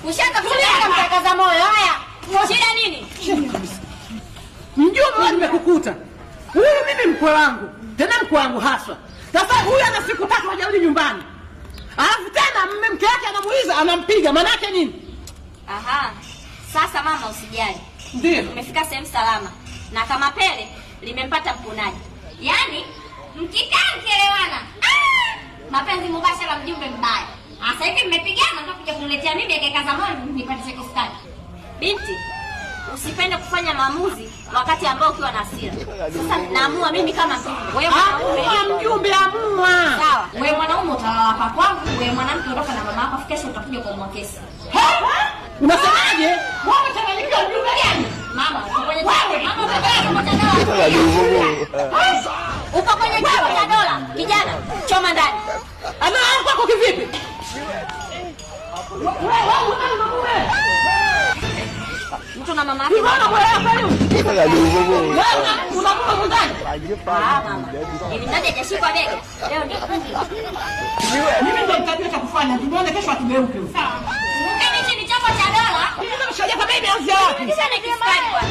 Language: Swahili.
Ushaka kulia mtakaza moyo. Haya. Shida nini? Mjumbe nimekukuta. Huyu mimi mkwe wangu. Tena mkwe wangu haswa. Sasa huyu ana siku 3 hajarudi nyumbani. Alafu tena mume mke wake anamuuliza anampiga. Maana yake nini? Aha. Sasa mama usijali. Ndio. Umefika sehemu salama. Na kama pele limempata mpunaji. Yaani mkikaa mkielewana. Mapenzi mubashara mjumbe mbaya. Sasa hivi mmepigana ndio kuja kuniletea mimi akikaza moyo nipatie kistadi. Binti, usipende kufanya maamuzi wakati ambao ukiwa na hasira. Sasa naamua mimi kama mjumbe. Wewe mwanaume, mjumbe amua. Sawa. Wewe mwanaume utalala hapa kwangu, wewe mwanamke ondoka na mama yako, kesho utakuja kwa mwakesi. Unasemaje? Wewe unachanganyika mjumbe gani? Mama, uko kwenye mama uko kwenye chama cha dola. Kijana, choma ndani. Ana kwako kivipi? Mtu na mama yake. Unaona bwana hapa leo? Wewe unakuwa ndani. Mama. Hivi ndani hajashikwa bega. Leo ndio. Mimi ndio nitajua cha kufanya. Tuone kesho atugeuke. Sawa. Mkeni chini chama cha dola. Mimi ndio mshaje kwa baby anzia wapi? Kisha ni kiskari bwana.